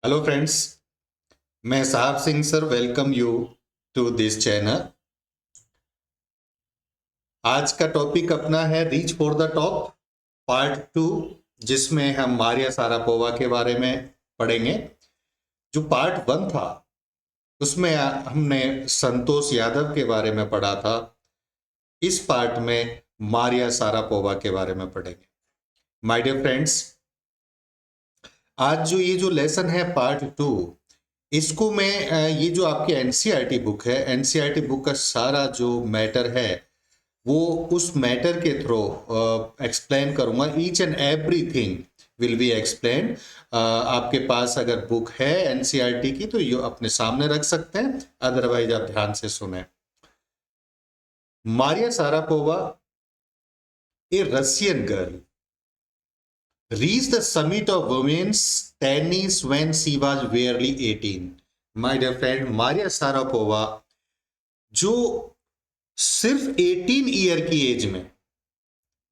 Hello friends, मैं Sahab Singh sir welcome you to this channel. आज का टॉपिक अपना है reach for the top part 2, जिसमें हम मारिया सारापोवा के बारे में पढ़ेंगे। जो पार्ट 1 था उसमें हमने संतोष यादव के बारे में पढ़ा था। इस पार्ट में मारिया सारापोवा के बारे में पढ़ेंगे। माय डियर फ्रेंड्स, आज जो लेसन है पार्ट 2, इसको मैं ये जो आपकी एनसीईआरटी बुक है, एनसीईआरटी बुक का सारा जो मैटर है वो उस मैटर के थ्रू एक्सप्लेन करूंगा। Each and everything will be explain. आपके पास अगर बुक है एनसीईआरटी की तो ये अपने सामने रख सकते हैं, अदरवाइज आप ध्यान से सुने। Maria Sharapova, A Russian girl, reached the summit of women's tennis when she was barely 18. My dear friend, Maria Sharapova जो सिर्फ 18 ईयर की एज में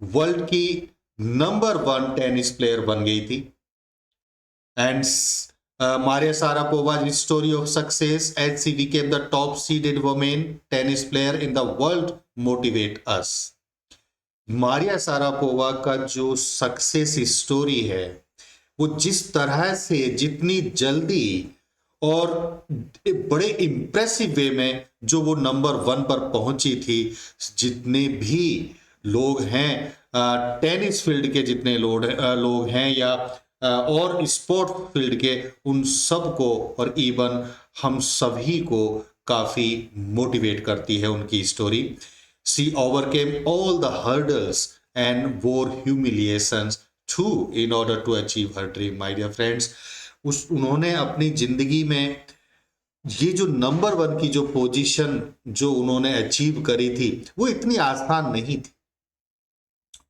वर्ल्ड की नंबर 1 टेनिस प्लेयर बन गई थी। And Maria Sharapova story of success as she became the top seeded women tennis player in the world motivate us. Maria Sharapova का जो सक्सेस स्टोरी है वो जिस तरह से, जितनी जल्दी और बड़े इंप्रेसिव वे में जो वो नंबर 1 पर पहुंची थी, जितने भी लोग हैं टेनिस फील्ड के, जितने लोग हैं या और स्पोर्ट फील्ड के, उन सबको और इवन हम सभी को काफी मोटिवेट करती है उनकी story. She overcame all the hurdles and bore humiliations too in order to achieve her dream. My dear friends, उन्होंने अपनी जिंदगी में ये जो नंबर 1 की जो पोजीशन जो उन्होंने अचीव करी थी वो इतनी आसान नहीं थी।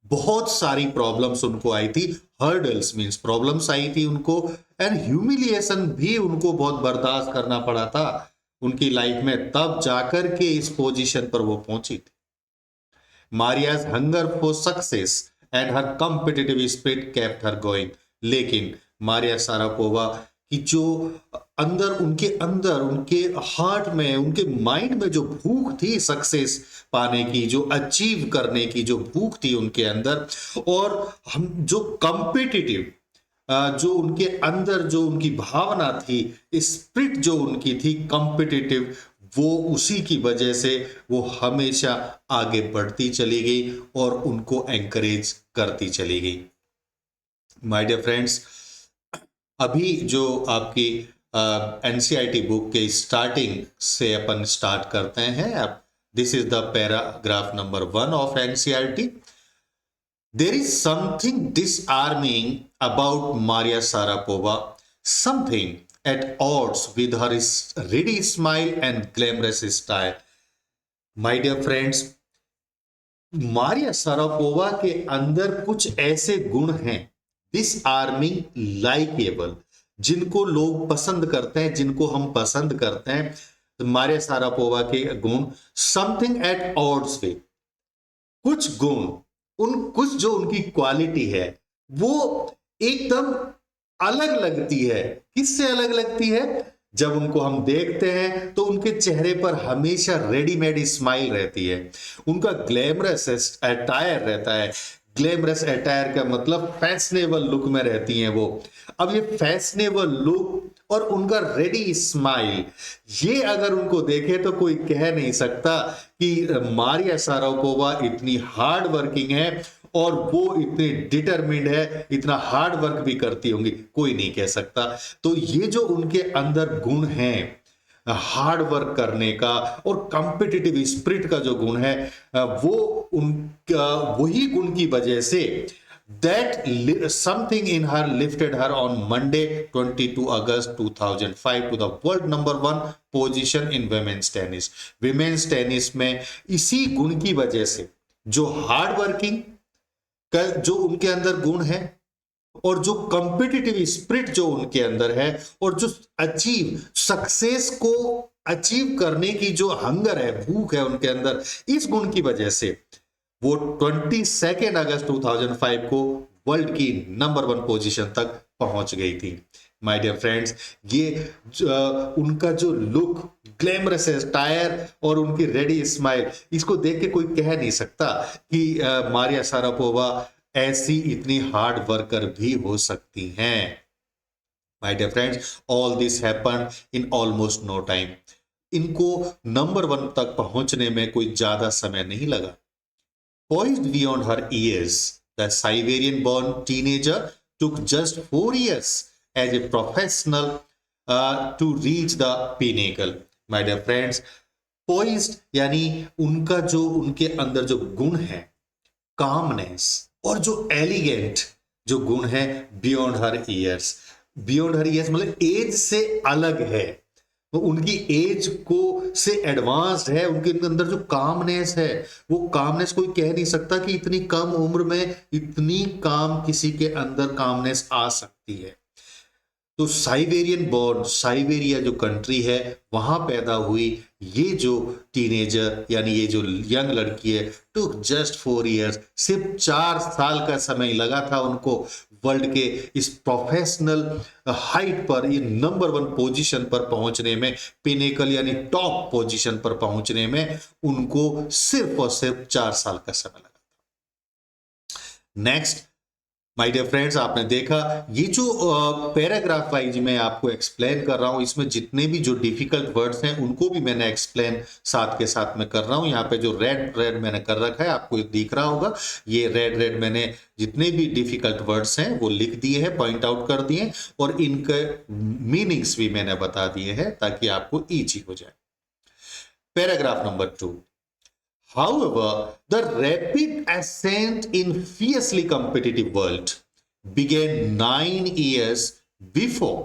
बहुत सारी प्रॉब्लम्स उनको आई थी। हर्डल्स मींस प्रॉब्लम्स आई थी उनको, एंड ह्यूमिलिएशन भी उनको बहुत बर्दाश्त करना पड़ा था उनकी लाइफ में, तब जाकर के इस पोजीशन पर वो पहुंची थी। Maria's hunger for success and her competitive spirit kept her going. लेकिन मारिया सारापोवा की जो अंदर उनके हार्ट में, उनके माइंड में जो भूख थी सक्सेस पाने की, जो अचीव करने की जो भूख थी उनके अंदर, और हम जो कॉम्पिटिटिव जो उनके अंदर जो उनकी भावना थी, स्पिरिट जो उनकी थी कॉम्पिटिटिव, वो उसी की वजह से वो हमेशा आगे बढ़ती चली गई और उनको एंकरेज करती चली गई। माय डियर फ्रेंड्स, अभी जो आपकी एनसीईआरटी बुक के स्टार्टिंग से अपन स्टार्ट करते हैं। अब this is the paragraph number 1 of NCERT. There is something disarming about Maria Sharapova, something at odds with her ready smile and glamorous style. My dear friends, Maria Sharapova के अंदर कुछ ऐसे गुण हैं, डिसआर्मिंग, लाइकेबल, जिनको लोग पसंद करते हैं, जिनको हम पसंद करते हैं। तो मारिया सारापोवा के गुण समथिंग एट ऑड्स विद, कुछ गुण, कुछ जो उनकी क्वालिटी है वो एकदम अलग लगती है। किससे अलग लगती है? जब उनको हम देखते हैं तो उनके चेहरे पर हमेशा रेडीमेड स्माइल रहती है, उनका ग्लैमरस अटायर रहता है। ग्लैमरस अटायर का मतलब फैशनेबल लुक में रहती हैं वो। अब ये फैशनेबल लुक और उनका रेडी स्माइल, ये अगर उनको देखे तो कोई कह नहीं सकता कि मारिया सारापोवा इतनी हार्ड वर्किंग है और वो इतनी डिटरमिन्ड है, इतना हार्ड वर्क भी करती होंगी, कोई नहीं कह सकता। तो ये जो उनके अंदर गुण है हार्ड वर्क करने का और कॉम्पिटिटिव स्पिरिट का जो गुण है, वो उनका वही गुण की वजह से that something in her lifted her on Monday 22 August 2005 to the world number 1 position in women's tennis. women's tennis में इसी गुण की वजह से, जो हार्ड वर्किंग का जो उनके अंदर गुण है और जो कॉम्पिटिटिव स्पिरिट जो उनके अंदर है और जो अचीव सक्सेस को अचीव करने की जो हंगर है, भूख है उनके अंदर, इस गुण की वजह से वो 22 अगस्त 2005 को वर्ल्ड की नंबर 1 पोजीशन तक पहुंच गई थी। माय डियर फ्रेंड्स, ये उनका जो लुक, ग्लैमरस टायर और उनकी रेडी स्माइल, इसको देख के कोई कह नहीं सकता कि मारिया शारापोवा ऐसी इतनी हार्ड वर्कर भी हो सकती हैं। My dear friends, all this happen in almost no time. इनको नंबर 1 तक पहुंचने में कोई ज्यादा समय नहीं लगा। Poised beyond her years, the Siberian-born teenager took just 4 years as a professional to reach the pinnacle. My dear friends, poised यानी उनका जो उनके अंदर जो गुण है, कामनेस और जो एलिगेंट जो गुण है, beyond her years. Beyond her years मतलब एज से अलग है, तो उनकी एज को से एडवांस्ड है। उनके अंदर जो कामनेस है, वो कामनेस कोई कह नहीं सकता कि इतनी कम उम्र में इतनी काम किसी के अंदर कामनेस आ सकती है। तो साइबेरियन बॉर्न, साइबेरिया जो कंट्री है वहां पैदा हुई ये जो टीनेजर यानी ये जो यंग लड़की है, टू जस्ट 4 इयर्स, सिर्फ 4 साल का समय लगा था उनको वर्ल्ड के इस प्रोफेशनल हाइट पर, ये नंबर 1 पोजीशन पर पहुंचने में, पिनेकल यानी टॉप पोजीशन पर पहुंचने में उनको सिर्फ और सिर्फ 4 साल का समय लगा था। नेक्स्ट माय डियर फ्रेंड्स, आपने देखा ये जो पैराग्राफ वाइज मैं आपको एक्सप्लेन कर रहा हूं, इसमें जितने भी जो डिफिकल्ट वर्ड्स हैं उनको भी मैंने एक्सप्लेन साथ के साथ में कर रहा हूं। यहाँ पे जो रेड रेड मैंने कर रखा है आपको दिख रहा होगा, ये रेड रेड मैंने जितने भी डिफिकल्ट वर्ड्स हैं वो लिख दिए हैं, पॉइंट आउट कर दिए, और इनके मीनिंग्स भी मैंने बता दिए हैं ताकि आपको ईजी हो जाए। Paragraph number 2, however, the rapid ascent in fiercely competitive world began 9 years before,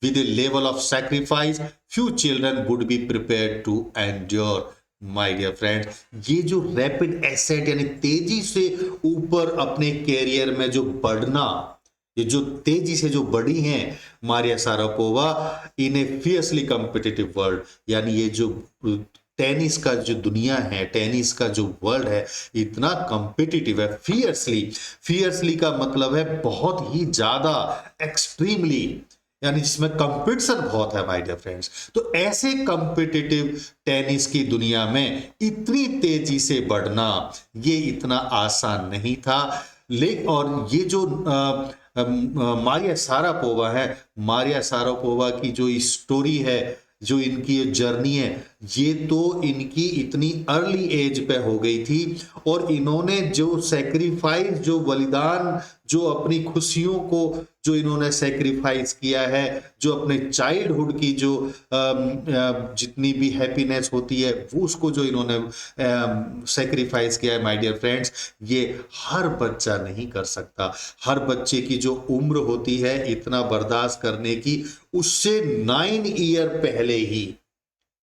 with a level of sacrifice few children would be prepared to endure. My dear friends, ये जो रैपिड एसेंट यानी तेजी से ऊपर अपने career में जो बढ़ना, ये जो तेजी से जो बढ़ी हैं मारिया शारापोवा इन ए फियर्सली कॉम्पिटिटिव वर्ल्ड, यानी ये जो टेनिस का जो दुनिया है, टेनिस का जो वर्ल्ड है इतना कॉम्पिटिटिव है। फियर्सली, फियर्सली का मतलब है बहुत ही ज्यादा, एक्सट्रीमली, यानी जिसमें कंपटीशन बहुत है माय डियर फ्रेंड्स। तो ऐसे कॉम्पिटिटिव टेनिस की दुनिया में इतनी तेजी से बढ़ना ये इतना आसान नहीं था। लेकिन और ये जो मारिया शारापोवा है, मारिया शारापोवा की जो स्टोरी है, जो इनकी जर्नी है, ये तो इनकी इतनी अर्ली एज पे हो गई थी, और इन्होंने जो सेक्रीफाइस, जो बलिदान, जो अपनी खुशियों को जो इन्होंने सेक्रीफाइस किया है, जो अपने चाइल्डहुड की जो जितनी भी हैप्पीनेस होती है वो उसको जो इन्होंने सेक्रीफाइस किया है माय डियर फ्रेंड्स, ये हर बच्चा नहीं कर सकता। हर बच्चे की जो उम्र होती है इतना बर्दाश्त करने की, उससे 9 ईयर पहले ही,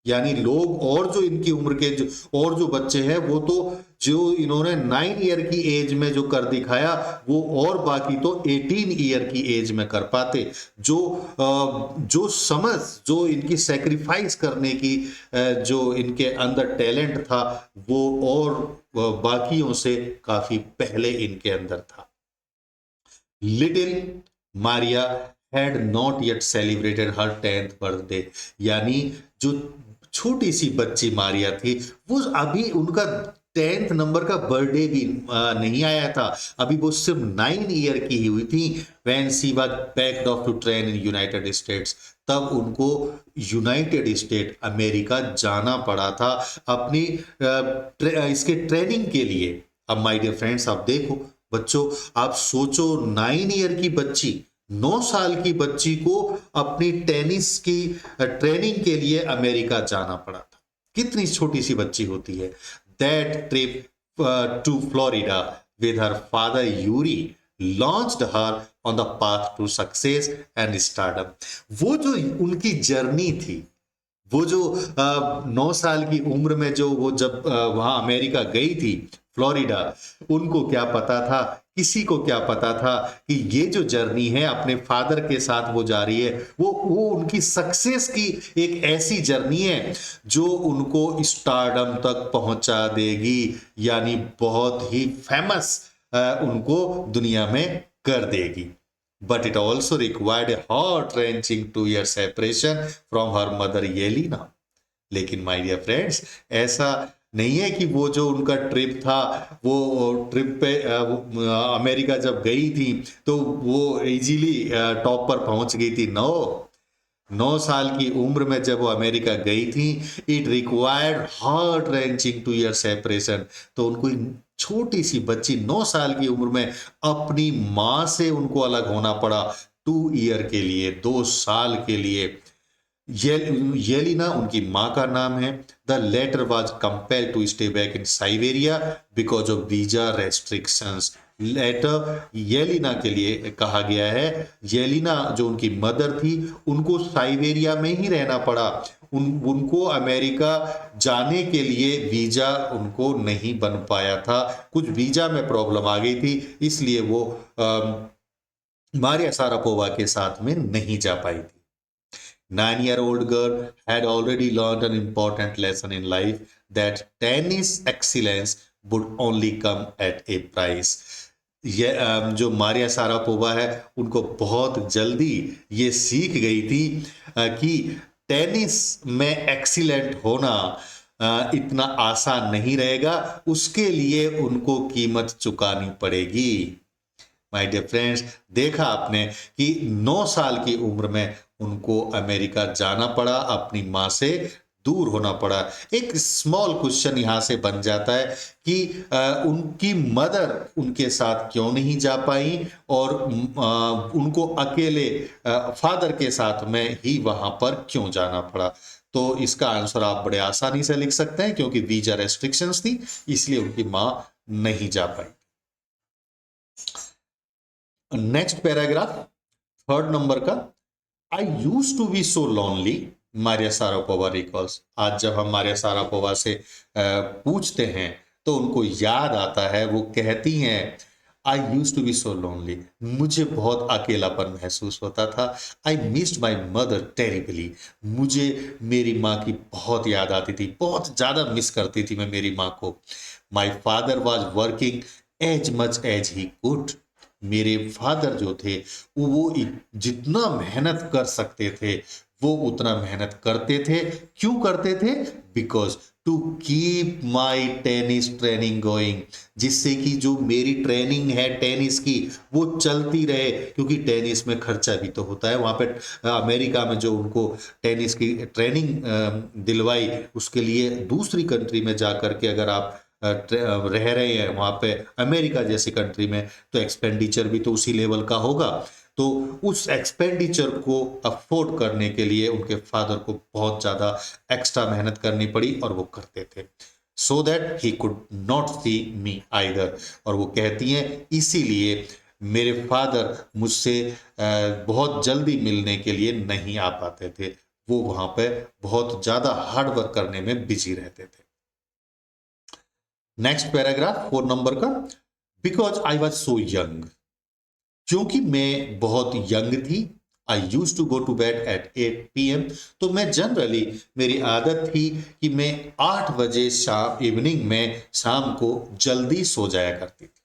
यानी लोग और जो इनकी उम्र के जो और जो बच्चे हैं वो तो जो इन्होंने 9 ईयर की एज में जो कर दिखाया वो और बाकी तो 18 ईयर की एज में कर पाते। जो समझ, जो इनकी सेक्रीफाइस करने की जो इनके अंदर टैलेंट था वो और बाकियों से काफी पहले इनके अंदर था। Little Maria had not yet celebrated her 10th birthday, यानी जो छोटी सी बच्ची मारिया थी वो अभी उनका 10th नंबर का बर्थडे भी नहीं आया था, अभी वो सिर्फ 9 ईयर की हुई थी। when she was packed off to train in United States, तब उनको यूनाइटेड स्टेट अमेरिका जाना पड़ा था अपनी इसके ट्रेनिंग के लिए। अब माय डियर फ्रेंड्स, आप देखो बच्चों, आप सोचो 9 ईयर की बच्ची, 9 साल की बच्ची को अपनी टेनिस की ट्रेनिंग के लिए अमेरिका जाना पड़ा था। कितनी छोटी सी बच्ची होती है। That trip to Florida with her father Yuri launched her on the path to success and stardom. वो जो उनकी जर्नी थी, वो जो 9 साल की उम्र में जो वो जब वहां अमेरिका गई थी, फ्लोरिडा, उनको क्या पता था, किसी को क्या पता था कि ये जो जर्नी है अपने फादर के साथ वो जा रही है, वो उनकी सक्सेस की एक ऐसी जर्नी है जो उनको स्टारडम तक पहुंचा देगी, यानी बहुत ही फेमस उनको दुनिया में कर देगी। but it also required a heart-wrenching 2 year separation from her mother Yelena. लेकिन माय डियर फ्रेंड्स, ऐसा नहीं है कि वो जो उनका ट्रिप था, वो ट्रिप पे अमेरिका जब गई थी तो वो इजीली टॉप पर पहुंच गई थी। नो, 9 साल की उम्र में जब वो अमेरिका गई थी, it required heart wrenching 2 year separation. तो उनको छोटी सी बच्ची 9 साल की उम्र में अपनी माँ से उनको अलग होना पड़ा 2 year के लिए, 2 साल के लिए। येलिना उनकी माँ का नाम है। The latter was compelled to stay back in Siberia because of visa restrictions. Latter Yelena के लिए कहा गया है। येलिना जो उनकी मदर थी, उनको साइबेरिया में ही रहना पड़ा। उनको अमेरिका जाने के लिए वीजा उनको नहीं बन पाया था, कुछ वीजा में प्रॉब्लम आ गई थी, इसलिए वो मारिया सारापोवा के साथ में नहीं जा पाई थी। 9-year-old girl had already learned an important lesson in life, that tennis excellence would only come at a price. ये जो मारिया सारापोवा है, उनको बहुत जल्दी ये सीख गई थी कि टेनिस में एक्सीलेंट होना इतना आसान नहीं रहेगा, उसके लिए उनको कीमत चुकानी पड़ेगी। माय डियर फ्रेंड्स, देखा आपने कि 9 साल की उम्र में उनको अमेरिका जाना पड़ा, अपनी माँ से दूर होना पड़ा। एक स्मॉल क्वेश्चन यहाँ से बन जाता है कि उनकी मदर उनके साथ क्यों नहीं जा पाई और उनको अकेले फादर के साथ में ही वहां पर क्यों जाना पड़ा। तो इसका आंसर आप बड़े आसानी से लिख सकते हैं, क्योंकि वीजा रेस्ट्रिक्शंस थी, इसलिए उनकी माँ नहीं जा पाई। नेक्स्ट पैराग्राफ, 3rd नंबर का। I used to be so lonely, Maria Sharapova recalls. आज जब हम मारिया सारापोवा से पूछते हैं तो उनको याद आता है, वो कहती हैं I used to be so lonely, मुझे बहुत अकेलापन महसूस होता था। I missed my mother terribly, मुझे मेरी माँ की बहुत याद आती थी, बहुत ज़्यादा मिस करती थी मैं मेरी माँ को। My father was working as much as he could, मेरे फादर जो थे वो जितना मेहनत कर सकते थे वो उतना मेहनत करते थे। क्यों करते थे? Because to keep my tennis training going, जिससे कि जो मेरी ट्रेनिंग है टेनिस की वो चलती रहे, क्योंकि टेनिस में खर्चा भी तो होता है। वहाँ पे अमेरिका में जो उनको टेनिस की ट्रेनिंग दिलवाई, उसके लिए दूसरी कंट्री में जा कर के अगर आप रह रहे हैं वहाँ पे अमेरिका जैसी कंट्री में, तो एक्सपेंडिचर भी तो उसी लेवल का होगा। तो उस एक्सपेंडिचर को अफोर्ड करने के लिए उनके फादर को बहुत ज़्यादा एक्स्ट्रा मेहनत करनी पड़ी, और वो करते थे, so that he could not see me either. और वो कहती हैं इसीलिए मेरे फादर मुझसे बहुत जल्दी मिलने के लिए नहीं आ पाते थे, वो वहाँ पे बहुत ज़्यादा हार्ड वर्क करने में बिजी रहते थे। नेक्स्ट पैराग्राफ, 4 नंबर का। Because I was so young, क्योंकि मैं बहुत यंग थी। I used to go to bed at 8 PM, तो मैं जनरली, मेरी आदत थी कि मैं 8 बजे शाम इवनिंग में शाम को जल्दी सो जाया करती थी।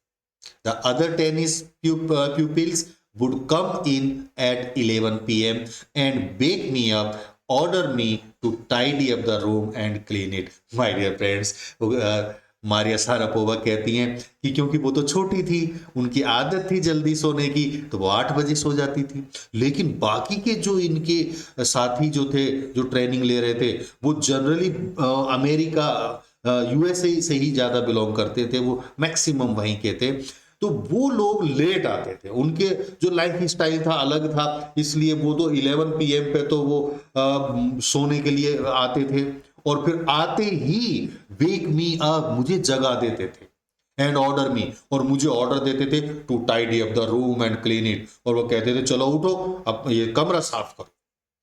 The other tennis pupils would come in at 11 PM and wake me up, order me to tidy up the room and clean it. My dear friends, Maria Sharapova कहती हैं कि क्योंकि वो तो छोटी थी, उनकी आदत थी जल्दी सोने की, तो वो 8 बजे सो जाती थी। लेकिन बाकी के जो इनके साथी जो थे, जो ट्रेनिंग ले रहे थे, वो जनरली अमेरिका USA से ही ज़्यादा बिलोंग करते थे, वो मैक्सिमम वहीं के थे। तो वो लोग लेट आते थे, उनके जो लाइफ स्टाइल था अलग था, इसलिए वो तो 11 PM पे तो वो सोने के लिए आते थे, और फिर आते ही वेक मी अप, मुझे जगा देते थे, एंड ऑर्डर मी, और मुझे ऑर्डर देते थे to tidy up the room and clean it, और वो कहते थे चलो उठो, अब ये कमरा साफ करो।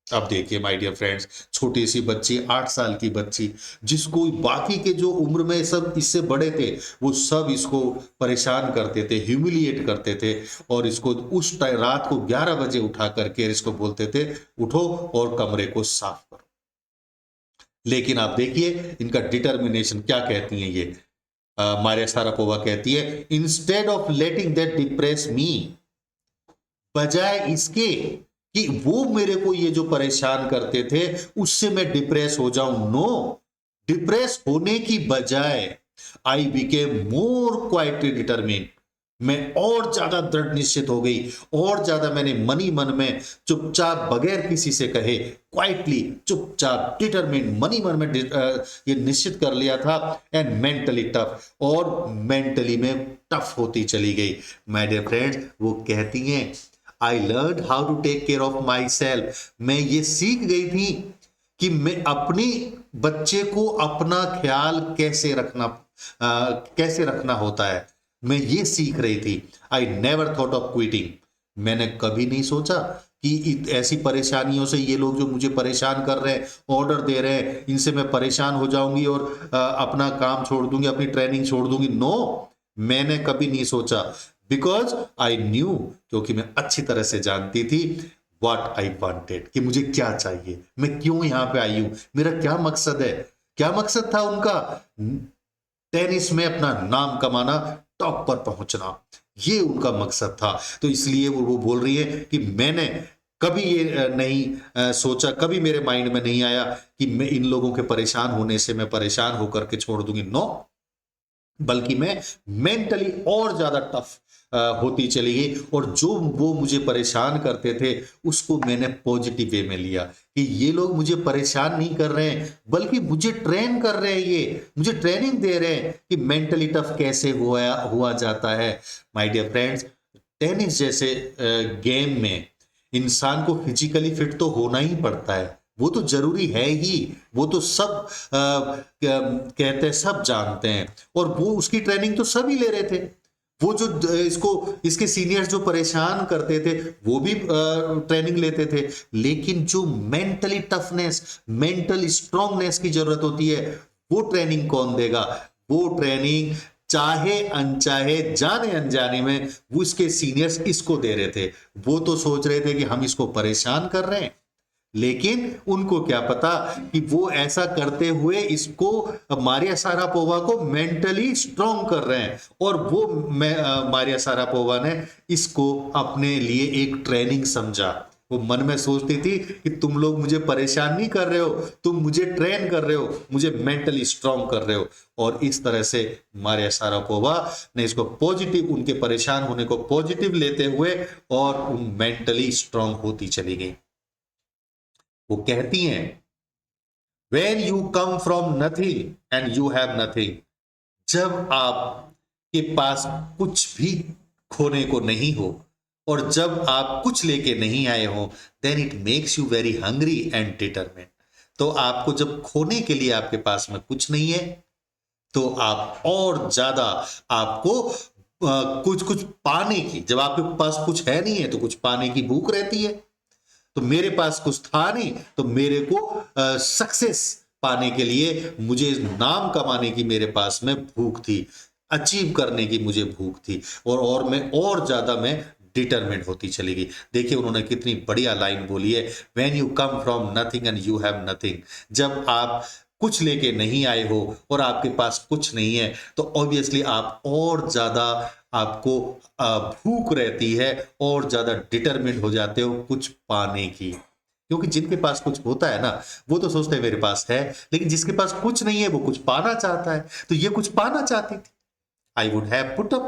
अब देखिए माय डियर फ्रेंड्स, छोटी सी बच्ची, 8 साल की बच्ची, जिसको बाकी के जो उम्र में सब इससे बड़े थे, वो सब इसको परेशान करते थे, ह्यूमिलिएट करते थे, और इसको उस रात को 11 बजे उठा करके इसको बोलते थे उठो और कमरे को साफ करो। लेकिन आप देखिए इनका डिटर्मिनेशन क्या कहती हैं ये। मारिया सारापोवा कहती है, instead of letting that depress me, बजाय इसके कि वो मेरे को ये जो परेशान करते थे उससे मैं डिप्रेस हो जाऊं। नो, डिप्रेस होने की बजाय I became more quietly determine. मैं और ज्यादा दृढ़ निश्चित हो गई, और ज्यादा मैंने मनी मन में चुपचाप बगैर किसी से कहे क्वाइटली चुपचाप डिटरमिन मनी मन में ये निश्चित कर लिया था। एंड मेंटली टफ, और मेंटली में टफ होती चली गई। माय डियर फ्रेंड्स, वो कहती हैं I learn how to take care of my self. मैं ये सीख गई थी कि मैं अपनी बच्चे को अपना ख्याल कैसे रखना होता है। मैं ये सीख रही थी। I never thought of quitting. मैंने कभी नहीं सोचा कि ऐसी परेशानियों से ये लोग जो मुझे परेशान कर रहे हैं, ऑर्डर दे रहे हैं, इनसे मैं परेशान हो जाऊंगी और अपना काम छोड़ दूंगी, अपनी ट्रेनिंग छोड़ दूंगी। नो, मैंने कभी नहीं सोचा। बिकॉज आई न्यू, क्योंकि मैं अच्छी तरह से जानती थी व्हाट आई वांटेड, कि मुझे क्या चाहिए, मैं क्यों यहां पे आई हूं, मेरा क्या मकसद है। क्या मकसद था उनका? टेनिस में अपना नाम कमाना, टॉप पर पहुंचना, ये उनका मकसद था। तो इसलिए वो बोल रही है कि मैंने कभी ये नहीं सोचा, कभी मेरे माइंड में नहीं आया कि मैं इन लोगों के परेशान होने से मैं परेशान होकर के छोड़ दूंगी। नो, बल्कि मैं मेंटली और ज्यादा टफ होती चली गई, और जो वो मुझे परेशान करते थे उसको मैंने पॉजिटिव वे में लिया कि ये लोग मुझे परेशान नहीं कर रहे हैं, बल्कि मुझे ट्रेन कर रहे हैं, ये मुझे ट्रेनिंग दे रहे हैं कि मेंटली टफ कैसे हुआ जाता है। माय डियर फ्रेंड्स, टेनिस जैसे गेम में इंसान को फिजिकली फिट तो होना ही पड़ता है, वो तो जरूरी है ही, वो तो सब कहते हैं, सब जानते हैं, और वो उसकी ट्रेनिंग तो सभी ले रहे थे। वो जो इसके सीनियर्स जो परेशान करते थे वो भी ट्रेनिंग लेते थे, लेकिन जो मेंटली टफनेस, मेंटल स्ट्रांगनेस की जरूरत होती है, वो ट्रेनिंग कौन देगा? वो ट्रेनिंग चाहे अनचाहे, जाने अनजाने में वो इसके सीनियर्स इसको दे रहे थे। वो तो सोच रहे थे कि हम इसको परेशान कर रहे हैं, लेकिन उनको क्या पता कि वो ऐसा करते हुए इसको, मारिया शारापोवा को मेंटली स्ट्रांग कर रहे हैं, और वो मारिया शारापोवा ने इसको अपने लिए एक ट्रेनिंग समझा। वो मन में सोचती थी कि तुम लोग मुझे परेशान नहीं कर रहे हो, तुम मुझे ट्रेन कर रहे हो, मुझे मेंटली स्ट्रांग कर रहे हो। और इस तरह से मारिया शारापोवा ने इसको पॉजिटिव, उनके परेशान होने को पॉजिटिव लेते हुए, और मेंटली स्ट्रांग होती चली गई। वो कहती हैं when you come from nothing and you have nothing. जब आपके पास कुछ भी खोने को नहीं हो, और जब आप कुछ लेके नहीं आए हो, then it makes you very hungry and determined. तो आपको जब खोने के लिए आपके पास में कुछ नहीं है, तो आप और ज्यादा, आपको कुछ कुछ पाने की, जब आपके पास कुछ है नहीं है तो कुछ पाने की भूख रहती है। तो मेरे पास कुछ था नहीं, तो मेरे को सक्सेस पाने के लिए, मुझे नाम कमाने की मेरे पास में भूख थी, अचीव करने की मुझे भूख थी, और मैं और ज्यादा मैं डिटरमिन्ड होती चली गई। देखिए उन्होंने कितनी बढ़िया लाइन बोली है, when you come from nothing and you have nothing. जब आप कुछ लेके नहीं आए हो और आपके पास कुछ नहीं है, तो ऑब्वियसली आप और ज्यादा, आपको भूख रहती है, और ज्यादा डिटरमिन्ड हो जाते हो कुछ पाने की। क्योंकि जिनके पास कुछ होता है ना, वो तो सोचते हैं मेरे पास है, लेकिन जिसके पास कुछ नहीं है वो कुछ पाना चाहता है। तो ये कुछ पाना चाहती थी। I would have put up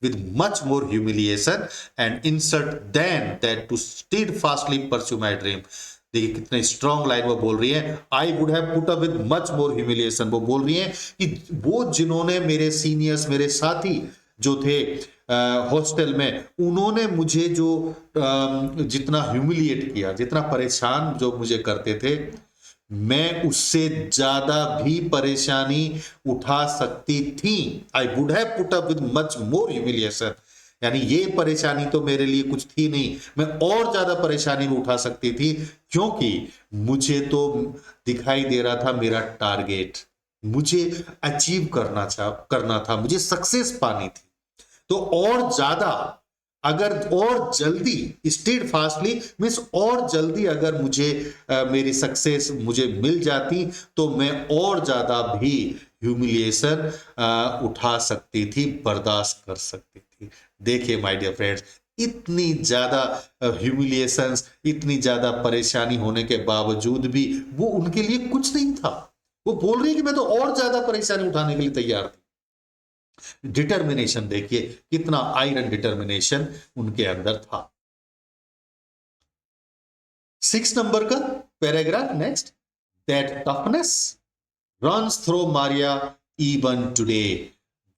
with much more humiliation and insult than that to steadfastly pursue my dream. देखिए कितने स्ट्रॉन्ग लाइन वो बोल रही है, I would have put up with much more humiliation. वो बोल रही है कि वो जिन्होंने, मेरे सीनियर्स, मेरे साथी जो थे हॉस्टल में, उन्होंने मुझे जो जितना ह्यूमिलिएट किया, जितना परेशान जो मुझे करते थे, मैं उससे ज्यादा भी परेशानी उठा सकती थी। I would have put up with much more humiliation, यानी ये परेशानी तो मेरे लिए कुछ थी नहीं, मैं और ज्यादा परेशानी में उठा सकती थी, क्योंकि मुझे तो दिखाई दे रहा था मेरा टारगेट, मुझे अचीव करना था, मुझे सक्सेस पानी थी। तो और ज्यादा, अगर और जल्दी, स्टेड फास्टली मीन्स और जल्दी अगर मुझे मेरी सक्सेस मुझे मिल जाती, तो मैं और ज्यादा भी ह्यूमिलिएशन उठा सकती थी, बर्दाश्त कर सकती थी। देखिए माय डियर फ्रेंड्स, इतनी ज्यादा ह्यूमिलिएशंस, इतनी ज्यादा परेशानी होने के बावजूद भी वो उनके लिए कुछ नहीं था। वो बोल रही है कि मैं तो और ज्यादा परेशानी उठाने के लिए तैयार थी। डिटर्मिनेशन देखिए, कितना आयरन डिटर्मिनेशन उनके अंदर था। 6 नंबर का paragraph next, that toughness runs through Maria even today.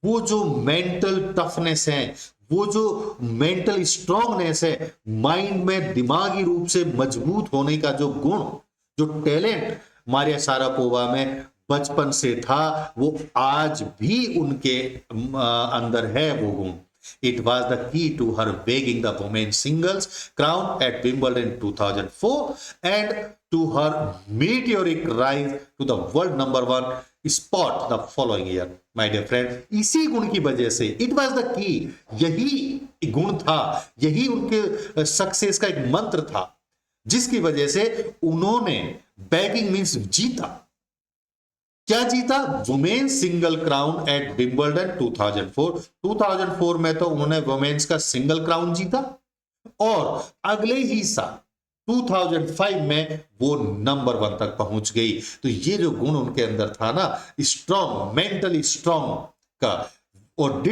वो जो मेंटल टफनेस है, वो जो मेंटल स्ट्रांगनेस है, माइंड में दिमागी रूप से मजबूत होने का जो गुण, जो टैलेंट मारिया शारापोवा में बचपन से था, वो आज भी उनके अंदर है वो गुण। It was the key to her winning the women's singles crown at Wimbledon 2004 and to her meteoric rise to the world number one spot the following year. My dear friend, इसी गुण की वजह से it was the key, यही गुण था, यही उनके सक्सेस का एक मंत्र था, जिसकी वजह से उन्होंने बैगिंग मीन्स जीता। क्या जीता? Women's single crown at Wimbledon 2004। 2004 में तो उन्होंने वुमेन्स का सिंगल क्राउन जीता, और अगले ही साल 2005 में वो नंबर 1 तक पहुंच गई। तो ये जो गुण उनके अंदर था ना, स्ट्रॉन्ग, मेंटली स्ट्रॉन्ग का, और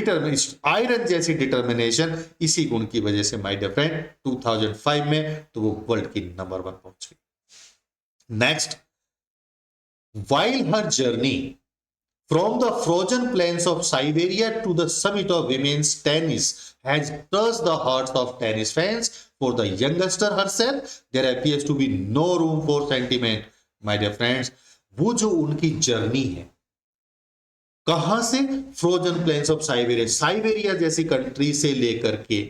आयरन जैसी डिटर्मिनेशन, इसी गुण की वजह से माय डियर फ्रेंड 2005 में तो वो वर्ल्ड की नंबर 1 पहुंच गई। Next, while her journey from the frozen plains of Siberia to the summit of women's tennis has touched the hearts of tennis fans, for the youngster herself there appears to be no room for sentiment. My dear friends, वो जो उनकी journey है, कहां से? Frozen plains of Siberia, Siberia जैसी country से लेकर के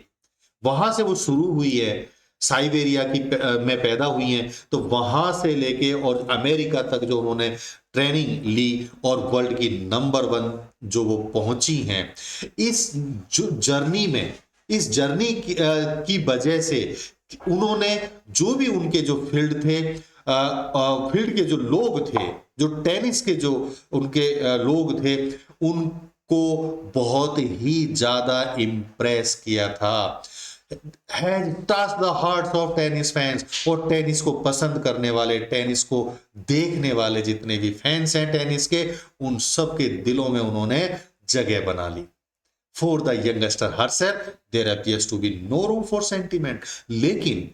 वहां से वो शुरू हुई है, साइबेरिया की में पैदा हुई हैं, तो वहां से लेके और अमेरिका तक जो उन्होंने ट्रेनिंग ली और वर्ल्ड की नंबर 1 जो वो पहुंची हैं, इस जर्नी में, इस जर्नी की वजह से उन्होंने जो भी उनके जो फील्ड थे, फील्ड के जो लोग थे, जो टेनिस के जो उनके लोग थे, उनको बहुत ही ज्यादा इंप्रेस किया था। has touched the hearts of tennis fans, और टेनिस को पसंद करने वाले, टेनिस को देखने वाले जितने भी फैंस हैं टेनिस के, उन सब के दिलों में उन्होंने जगह बना ली। For the youngster herself there appears to be no room for sentiment, लेकिन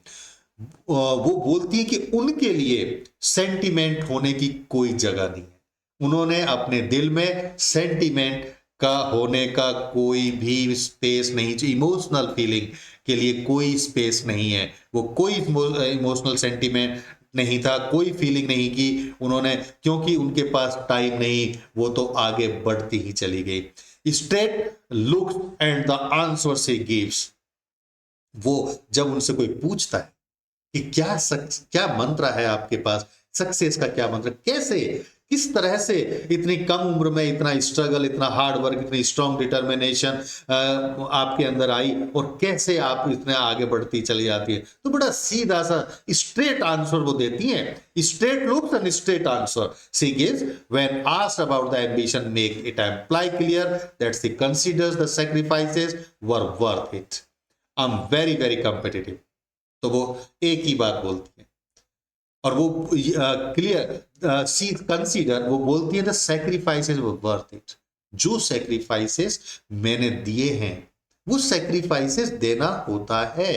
वो बोलती है कि उनके लिए सेंटिमेंट होने की कोई जगह नहीं है। उन्होंने अपने दिल में सेंटिमेंट का होने का कोई भी स्पेस नहीं, इमोशनल फीलिंग के लिए कोई स्पेस नहीं है। वो कोई इमोशनल सेंटिमेंट नहीं था, कोई फीलिंग नहीं की उन्होंने, क्योंकि उनके पास टाइम नहीं, वो तो आगे बढ़ती ही चली गई। Straight look and the answer she gives, वो जब उनसे कोई पूछता है कि क्या मंत्र है आपके पास, सक्सेस का क्या मंत्र, कैसे, किस तरह से इतनी कम उम्र में इतना स्ट्रगल, इतना हार्ड वर्क, इतनी स्ट्रॉन्ग डिटर्मिनेशन आपके अंदर आई, और कैसे आप इतने आगे बढ़ती चली जाती है, तो बड़ा सीधा सा स्ट्रेट आंसर वो देती हैं। Straight looks and straight answer she gives when asked about the ambition, make it apply clear that she considers the sacrifices were worth it. I am very very competitive. तो वो एक ही बात बोलती है, और वो क्लियर सी कंसीडर, वो बोलती है the sacrifices were worth it. जो सैक्रिफाइसेस मैंने दिए हैं, वो सैक्रिफाइसेस देना होता है,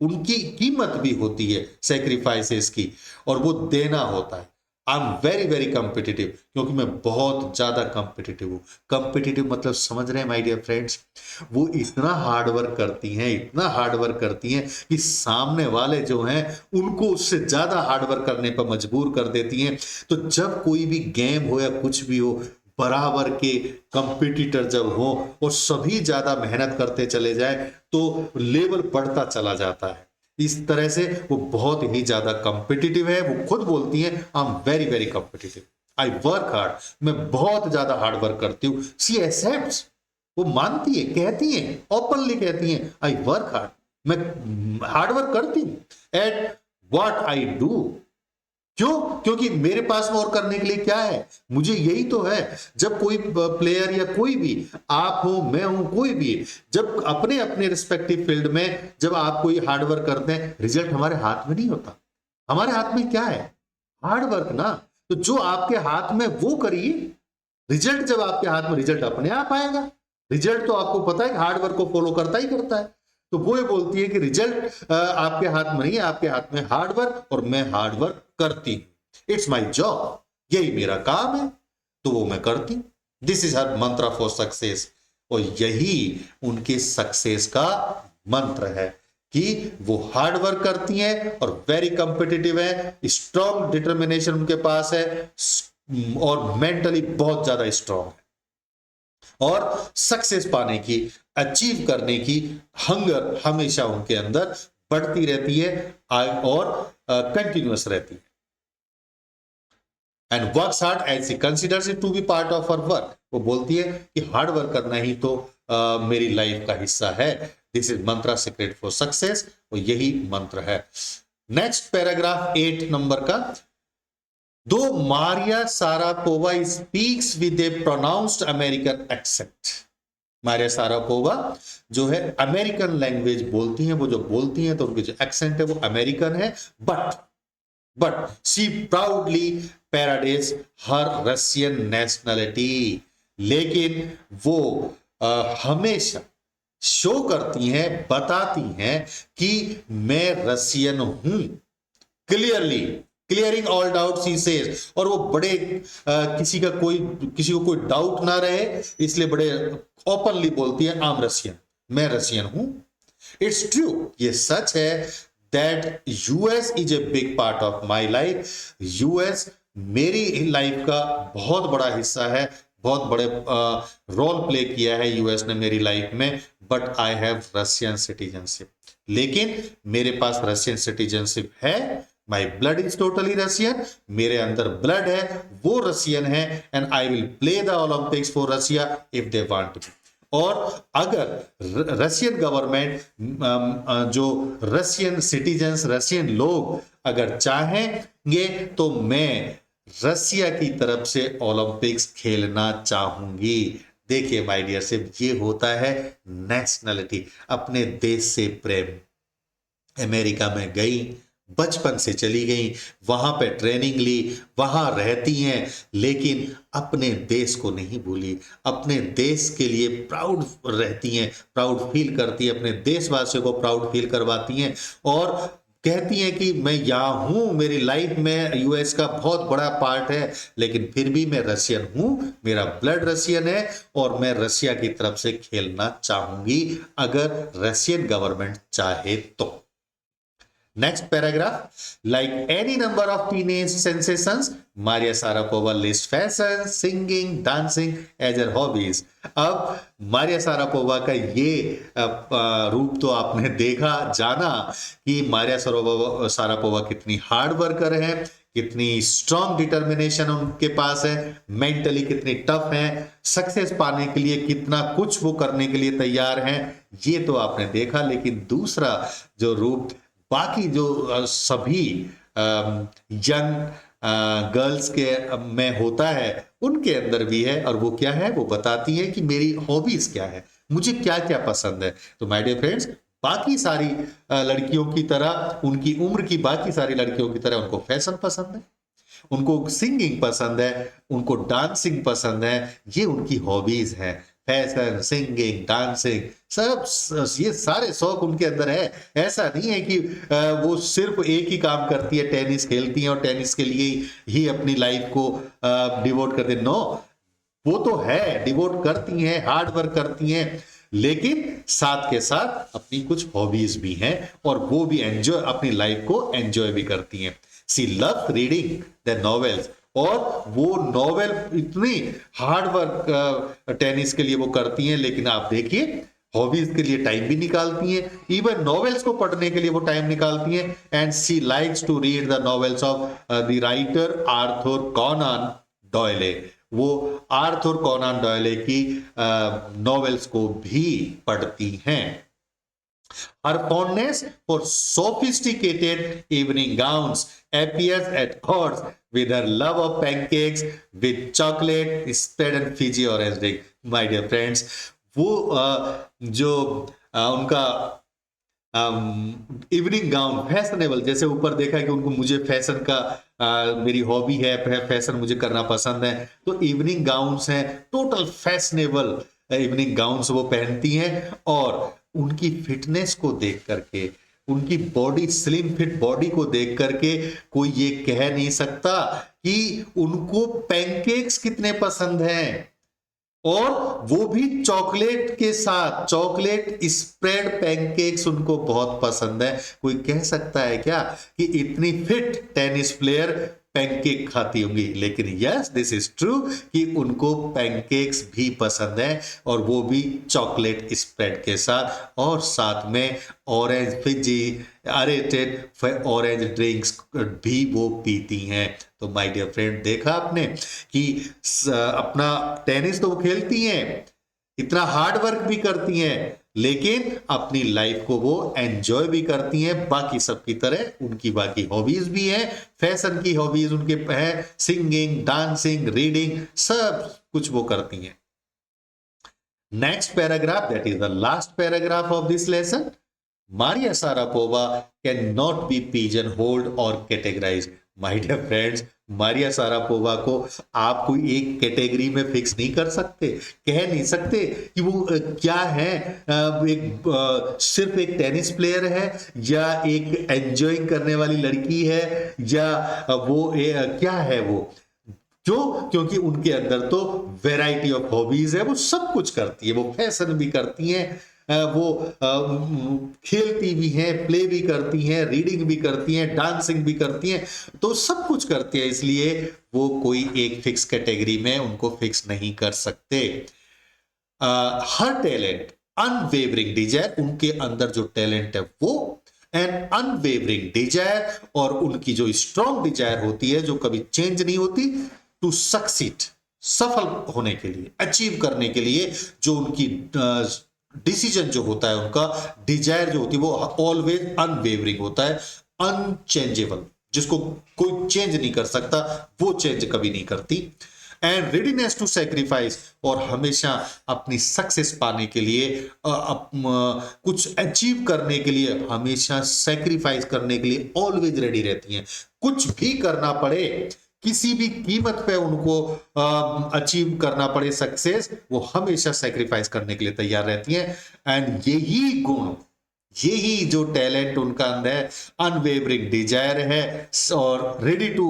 उनकी कीमत भी होती है सैक्रिफाइसेस की, और वो देना होता है। I am very very competitive, क्योंकि मैं बहुत ज्यादा कॉम्पिटिटिव हूं। कॉम्पिटिटिव मतलब समझ रहे हैं माय डियर फ्रेंड्स, वो इतना हार्ड वर्क करती हैं, इतना हार्ड वर्क करती हैं कि सामने वाले जो हैं उनको उससे ज्यादा हार्ड वर्क करने पर मजबूर कर देती हैं। तो जब कोई भी गेम हो या कुछ भी हो, बराबर के कंपटीटर जब हो और सभी ज्यादा मेहनत करते चले जाए, तो लेवल बढ़ता चला जाता है। इस तरह से वो बहुत ही ज्यादा कॉम्पिटिटिव है। वो खुद बोलती हैं I am very very competitive, I work hard, मैं बहुत ज्यादा हार्ड वर्क करती हूँ। शी एक्सेप्ट्स, वो मानती है, कहती हैं, ओपनली कहती हैं आई वर्क हार्ड, मैं हार्ड वर्क करती हूँ एट व्हाट आई डू, क्यों? क्योंकि मेरे पास और करने के लिए क्या है, मुझे यही तो है। जब कोई प्लेयर या कोई भी, आप हो, मैं हूं, कोई भी, जब अपने अपने रिस्पेक्टिव फील्ड में जब आप कोई हार्डवर्क करते हैं, रिजल्ट हमारे हाथ में नहीं होता। हमारे हाथ में क्या है? हार्डवर्क ना। तो जो आपके हाथ में वो करिए, रिजल्ट जब आपके हाथ में, रिजल्ट अपने आप आएगा। रिजल्ट तो आपको पता है कि हार्डवर्क को फॉलो करता ही करता है। तो वो ये बोलती है कि रिजल्ट आपके हाथ में नहीं है, आपके हाथ में हार्डवर्क, और मैं हार्डवर्क करती हूं। इट्स माई जॉब, यही मेरा काम है, तो वो मैं करती हूं। दिस इज हर मंत्र फॉर सक्सेस। और यही उनके सक्सेस का मंत्र है कि वो हार्ड वर्क करती हैं और वेरी कंपिटिटिव है, स्ट्रॉन्ग डिटर्मिनेशन उनके पास है, और मेंटली बहुत ज्यादा स्ट्रॉन्ग है, और सक्सेस पाने की, अचीव करने की हंगर हमेशा उनके अंदर बढ़ती रहती है और कंटिन्यूअस रहती है। And works hard as she considers it to be part of her work. वो बोलती है कि हार्ड वर्क करना ही तो मेरी लाइफ का हिस्सा है। This is Mantra secret for success, और यही मंत्र है। नेक्स्ट पैराग्राफ 8 नंबर का, दो Maria Sharapova speaks with A pronounced American accent. Maria Sharapova जो है अमेरिकन लैंग्वेज बोलती हैं, वो जो बोलती हैं तो उनकी जो एक्सेंट है वो अमेरिकन है, but she proudly parades her Russian nationality. लेकिन वो हमेशा शो करती हैं, बताती हैं कि मैं रशियन हूं, clearly, clearing all doubt she says. और वो बड़े किसी को कोई डाउट ना रहे, इसलिए बड़े ओपनली बोलती है, आई एम रशियन, मैं रशियन हूं। इट्स ट्रू, ये सच है, that US is a big part of my life. US मेरी लाइफ का बहुत बड़ा हिस्सा है, बहुत बड़े रोल प्ले किया है यूएस ने मेरी लाइफ में। But I have Russian citizenship, लेकिन मेरे पास रशियन सिटीजनशिप है। My blood is totally Russian, मेरे अंदर ब्लड है, वो रशियन है, and I will play the Olympics for Russia if they want to. और अगर रशियन गवर्नमेंट जो रशियन सिटीजन्स, रशियन लोग अगर चाहेंगे, तो मैं रशिया की तरफ से ओलंपिक्स खेलना चाहूंगी। देखिए माय डियर, सिर्फ ये होता है नेशनलिटी, अपने देश से प्रेम। अमेरिका में गई, बचपन से चली गई, वहां पे ट्रेनिंग ली, वहां रहती हैं, लेकिन अपने देश को नहीं भूली, अपने देश के लिए प्राउड रहती हैं, प्राउड फील करती हैं, अपने देशवासियों को प्राउड फील करवाती हैं, और कहती हैं कि मैं यहाँ हूँ, मेरी लाइफ में यूएस का बहुत बड़ा पार्ट है, लेकिन फिर भी मैं रशियन हूँ, मेरा ब्लड रशियन है, और मैं रशिया की तरफ से खेलना चाहूंगी अगर रशियन गवर्नमेंट चाहे तो। Next paragraph, like any number of teenage sensations, Maria Sharapova lists fashion, singing, dancing as her hobbies. अब मारिया सारापोवा का ये रूप तो आपने देखा, जाना कि मारिया सारापोवा कितनी हार्ड वर्कर है, कितनी स्ट्रॉन्ग डिटर्मिनेशन उनके पास है, मेंटली कितनी टफ है, सक्सेस पाने के लिए कितना कुछ वो करने के लिए तैयार हैं, ये तो आपने देखा। लेकिन दूसरा जो रूप बाकी जो सभी यंग गर्ल्स के में होता है, उनके अंदर भी है, और वो क्या है, वो बताती है कि मेरी हॉबीज क्या है, मुझे क्या क्या पसंद है। तो माय डियर फ्रेंड्स, बाकी सारी लड़कियों की तरह, उनकी उम्र की बाकी सारी लड़कियों की तरह उनको फैशन पसंद है, उनको सिंगिंग पसंद है, उनको डांसिंग पसंद है, ये उनकी हॉबीज है। फैशन, सिंगिंग, डांसिंग, सब ये सारे शौक उनके अंदर है। ऐसा नहीं है कि वो सिर्फ एक ही काम करती है, टेनिस खेलती है और टेनिस के लिए ही अपनी लाइफ को डिवोट कर दे। नो, वो तो है, डिवोट करती हैं, हार्ड वर्क करती हैं, लेकिन साथ के साथ अपनी कुछ हॉबीज भी हैं, और वो भी एंजॉय, अपनी लाइफ को एंजॉय भी करती हैं। सी लव रीडिंग द नॉवेल्स, और वो नॉवेल इतनी हार्ड वर्क टेनिस के लिए वो करती हैं, लेकिन आप देखिए हॉबीज के लिए टाइम भी निकालती हैं, इवन नॉवेल्स को पढ़ने के लिए वो टाइम निकालती हैं। And she likes to read the novels of the writer Arthur Conan Doyle. वो आर्थर कॉनन डॉयले की नॉवेल्स को भी पढ़ती हैं। Her fondness for sophisticated evening gowns appears at odds with her love of pancakes with chocolate spread and Fiji orange drink. My dear friends, वो जो उनका evening gown fashionable, जैसे ऊपर देखा कि उनको मुझे फैशन का मेरी हॉबी है, फैशन मुझे करना पसंद है, तो इवनिंग गाउन्स हैं, टोटल फैशनेबल इवनिंग गाउन्स वो पहनती हैं। और उनकी फिटनेस को देख करके, उनकी बॉडी, स्लिम फिट बॉडी को देख करके कोई ये कह नहीं सकता कि उनको पैनकेक्स कितने पसंद हैं, और वो भी चॉकलेट के साथ। चॉकलेट स्प्रेड पैनकेक्स उनको बहुत पसंद है। कोई कह सकता है क्या कि इतनी फिट टेनिस प्लेयर पैनकेक खाती होंगी? लेकिन यस, दिस इज ट्रू कि उनको पैनकेक्स भी पसंद है, और वो भी चॉकलेट स्प्रेड के साथ, और साथ में orange Fiji aerated orange drinks भी वो पीती हैं। तो माय डियर फ्रेंड, देखा आपने कि अपना टेनिस तो वो खेलती हैं, इतना हार्ड वर्क भी करती हैं, लेकिन अपनी लाइफ को वो एंजॉय भी करती हैं बाकी सबकी तरह। उनकी बाकी हॉबीज भी हैं, फैशन की हॉबीज उनके हैं, सिंगिंग, डांसिंग, रीडिंग, सब कुछ वो करती हैं। Next paragraph, that is the last paragraph of this lesson. Maria Sharapova cannot be pigeonholed or categorized. My dear friends, Maria Sharapova को आप कोई एक कैटेगरी में फिक्स नहीं कर सकते, कह नहीं सकते कि वो क्या है। सिर्फ एक टेनिस प्लेयर है, या एक एंजॉयिंग करने वाली लड़की है, या वो क्या है वो। क्यों? क्योंकि उनके अंदर तो वैरायटी ऑफ हॉबीज है, वो सब कुछ करती है, वो फैशन भी करती हैं, वो खेलती भी हैं, प्ले भी करती हैं, रीडिंग भी करती हैं, डांसिंग भी करती हैं, तो सब कुछ करती है। इसलिए वो कोई एक फिक्स कैटेगरी में उनको फिक्स नहीं कर सकते। हर टैलेंट अनवेवरिंग डिजायर, उनके अंदर जो टैलेंट है वो एंड अनवेवरिंग डिजायर, और उनकी जो स्ट्रॉन्ग डिजायर होती है, जो कभी चेंज नहीं होती, टू सक्सीड, सफल होने के लिए, अचीव करने के लिए, जो उनकी डिसीजन जो होता है, उनका डिजायर जो होती है, वो ऑलवेज अनवेवरिंग होता है, अनचेंजेबल, जिसको कोई चेंज नहीं कर सकता, वो चेंज कभी नहीं करती। एंड रेडीनेस टू सैक्रिफाइस, और हमेशा अपनी सक्सेस पाने के लिए, कुछ अचीव करने के लिए हमेशा सैक्रिफाइस करने के लिए ऑलवेज रेडी रहती हैं। कुछ भी करना पड़े, किसी भी कीमत पे उनको अचीव करना पड़े सक्सेस, वो हमेशा सैक्रिफाइस करने के लिए तैयार रहती हैं। एंड यही गुण, यही जो टैलेंट उनका अंदर है, अनवेवरिंग डिजायर है और रेडी टू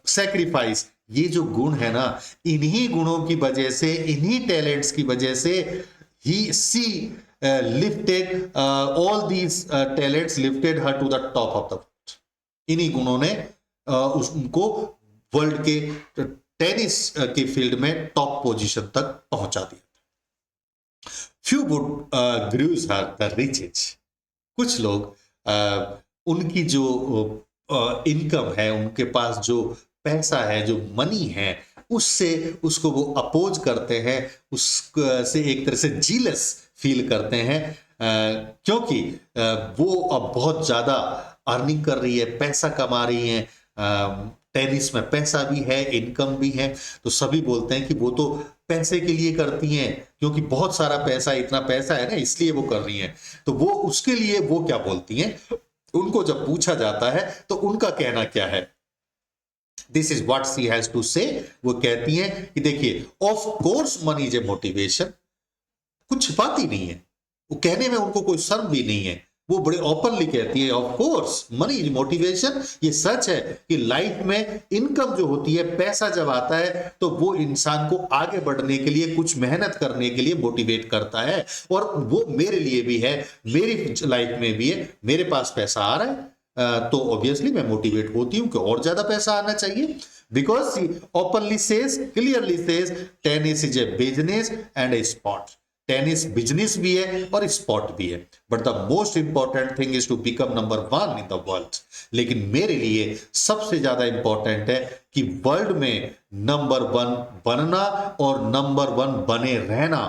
सैक्रिफाइस, ये जो गुण है ना, इन्हीं गुणों की वजह से, इन्हीं टैलेंट्स की वजह से ही she lifted all these talents lifted her to the top of the world. इन्हीं गुणों ने उनको वर्ल्ड के टेनिस के फील्ड में टॉप पोजीशन तक पहुंचा दिया। Few would grudge her the riches, कुछ लोग उनकी जो इनकम है, उनके पास जो पैसा है, जो मनी है, उससे उसको वो अपोज करते हैं, उससे एक तरह से जीलस फील करते हैं, क्योंकि वो अब बहुत ज्यादा अर्निंग कर रही है, पैसा कमा रही है, टेनिस में पैसा भी है, इनकम भी है, तो सभी बोलते हैं कि वो तो पैसे के लिए करती हैं, क्योंकि बहुत सारा पैसा, इतना पैसा है ना, इसलिए वो कर रही हैं। तो वो उसके लिए वो क्या बोलती हैं, उनको जब पूछा जाता है तो उनका कहना क्या है, this is what she has to say. वो कहती हैं कि देखिए, of course money is a motivation, कुछ छिपाती नहीं है, वो कहने में उनको कोई शर्म भी नहीं है, वो बड़े ओपनली कहती है, of course money is motivation. ये सच है कि लाइफ में इनकम जो होती है, पैसा जब आता है, तो वो इंसान को आगे बढ़ने के लिए, कुछ मेहनत करने के लिए मोटिवेट करता है, और वो मेरे लिए भी है, मेरी लाइफ में भी है, मेरे पास पैसा आ रहा है, तो ऑब्वियसली मैं मोटिवेट होती हूं कि और ज्यादा पैसा आना चाहिए, because openly says, clearly says, tennis is a business and a sport. Tennis business भी है और स्पोर्ट भी है, but the most important thing is to become number 1 in the world. लेकिन मेरे लिए सबसे ज्यादा इंपॉर्टेंट है कि वर्ल्ड में नंबर 1 बनना और नंबर 1 बने रहना,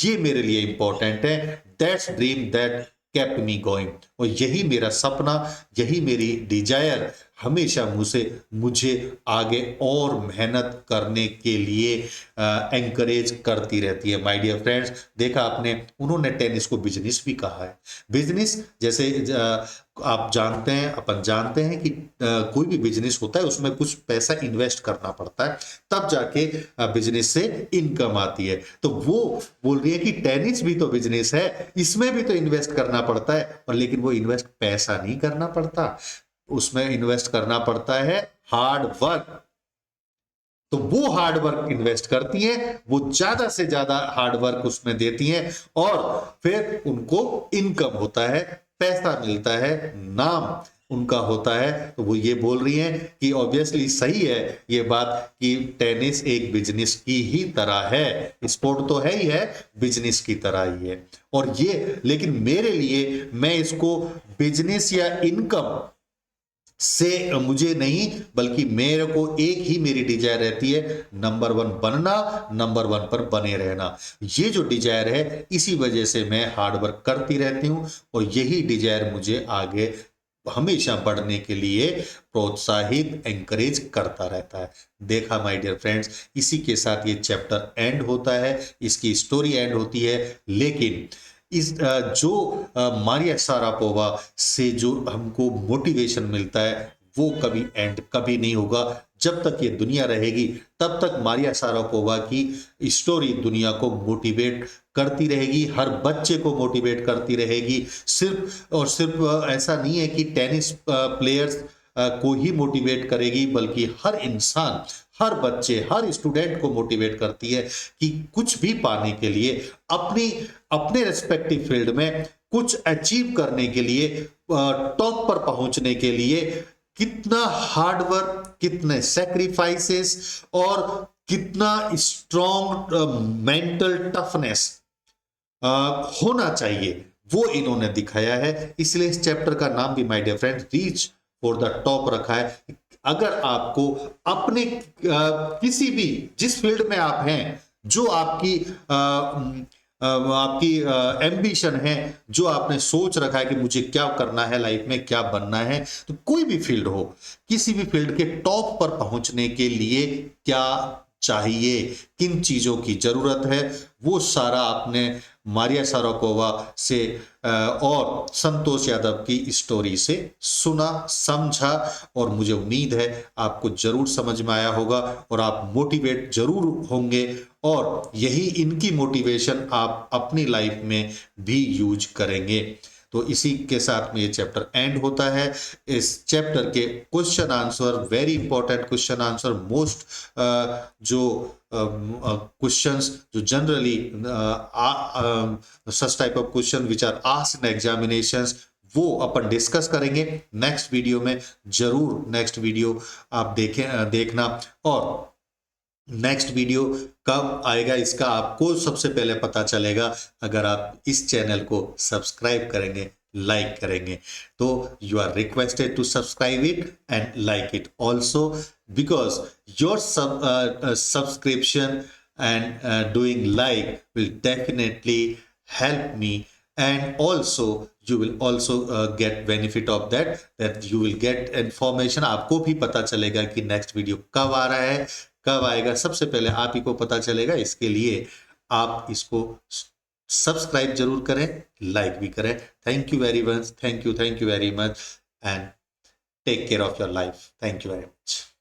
ये मेरे लिए इंपॉर्टेंट है। That's dream that kept me going। और यही मेरा सपना, यही मेरी डिजायर हमेशा मुझे आगे और मेहनत करने के लिए एंकरेज करती रहती है। माय डियर फ्रेंड्स, देखा आपने, उन्होंने टेनिस को बिजनेस भी कहा है। बिजनेस जैसे आप जानते हैं, अपन जानते हैं कि कोई भी बिजनेस होता है उसमें कुछ पैसा इन्वेस्ट करना पड़ता है, तब जाके बिजनेस से इनकम आती है। तो वो बोल रही है कि टेनिस भी तो बिजनेस है, इसमें भी तो इन्वेस्ट करना पड़ता है, और लेकिन वो इन्वेस्ट पैसा नहीं करना पड़ता, उसमें इन्वेस्ट करना पड़ता है हार्ड वर्क। तो वो हार्ड वर्क इन्वेस्ट करती हैं, वो ज्यादा से ज्यादा हार्ड वर्क उसमें देती हैं, और फिर उनको इनकम होता है, पैसा मिलता है, नाम उनका होता है। तो वो ये बोल रही हैं कि ऑब्वियसली सही है ये बात कि टेनिस एक बिजनेस की ही तरह है, स्पोर्ट तो है ही है, बिजनेस की तरह ही है। और ये लेकिन मेरे लिए, मैं इसको बिजनेस या इनकम से मुझे नहीं, बल्कि मेरे को एक ही मेरी डिजायर रहती है, नंबर वन बनना, नंबर वन पर बने रहना। ये जो डिजायर है, इसी वजह से मैं हार्ड वर्क करती रहती हूँ, और यही डिजायर मुझे आगे हमेशा बढ़ने के लिए प्रोत्साहित, एंकरेज करता रहता है। देखा माय डियर फ्रेंड्स, इसी के साथ ये चैप्टर एंड होता है, इसकी स्टोरी एंड होती है। लेकिन इस जो मारिया शारापोवा से जो हमको मोटिवेशन मिलता है, वो कभी एंड कभी नहीं होगा। जब तक ये दुनिया रहेगी, तब तक मारिया शारापोवा की स्टोरी दुनिया को मोटिवेट करती रहेगी, हर बच्चे को मोटिवेट करती रहेगी। सिर्फ और सिर्फ ऐसा नहीं है कि टेनिस प्लेयर्स को ही मोटिवेट करेगी, बल्कि हर इंसान, हर बच्चे, हर स्टूडेंट को मोटिवेट करती है कि कुछ भी पाने के लिए, अपनी अपने रेस्पेक्टिव फील्ड में कुछ अचीव करने के लिए, टॉप पर पहुंचने के लिए कितना हार्ड वर्क, कितने सैक्रिफाइसेस, और कितना स्ट्रॉन्ग मेंटल टफनेस होना चाहिए, वो इन्होंने दिखाया है। इसलिए इस चैप्टर का नाम भी my dear friends reach for the top रखा है। अगर आपको अपने किसी भी, जिस फील्ड में आप हैं, जो आपकी एम्बिशन है, जो आपने सोच रखा है कि मुझे क्या करना है लाइफ में, क्या बनना है, तो कोई भी फील्ड हो, किसी भी फील्ड के टॉप पर पहुंचने के लिए क्या चाहिए, किन चीजों की जरूरत है, वो सारा आपने मारिया शारापोवा से और संतोष यादव की स्टोरी से सुना, समझा, और मुझे उम्मीद है आपको जरूर समझ में आया होगा, और आप मोटिवेट जरूर होंगे, और यही इनकी मोटिवेशन आप अपनी लाइफ में भी यूज करेंगे। तो इसी के साथ में ये चैप्टर एंड होता है। इस चैप्टर के question answer, very important question answer, most जो क्वेश्चंस जो generally such type of question which are asked in examinations, वो अपन डिस्कस करेंगे नेक्स्ट वीडियो में। जरूर नेक्स्ट वीडियो आप देखना, और नेक्स्ट वीडियो कब आएगा इसका आपको सबसे पहले पता चलेगा अगर आप इस चैनल को सब्सक्राइब करेंगे, लाइक करेंगे। तो you are requested to subscribe it and like it also, because your subscription and doing like will definitely help me, and also you will also get benefit of that you will get information। आपको भी पता चलेगा कि next video कब आ रहा है, कब आएगा, सबसे पहले आप ही को पता चलेगा। इसके लिए आप इसको सब्सक्राइब जरूर करें, लाइक भी करें। Thank you very much, thank you very much, and take care of your life. Thank you very much.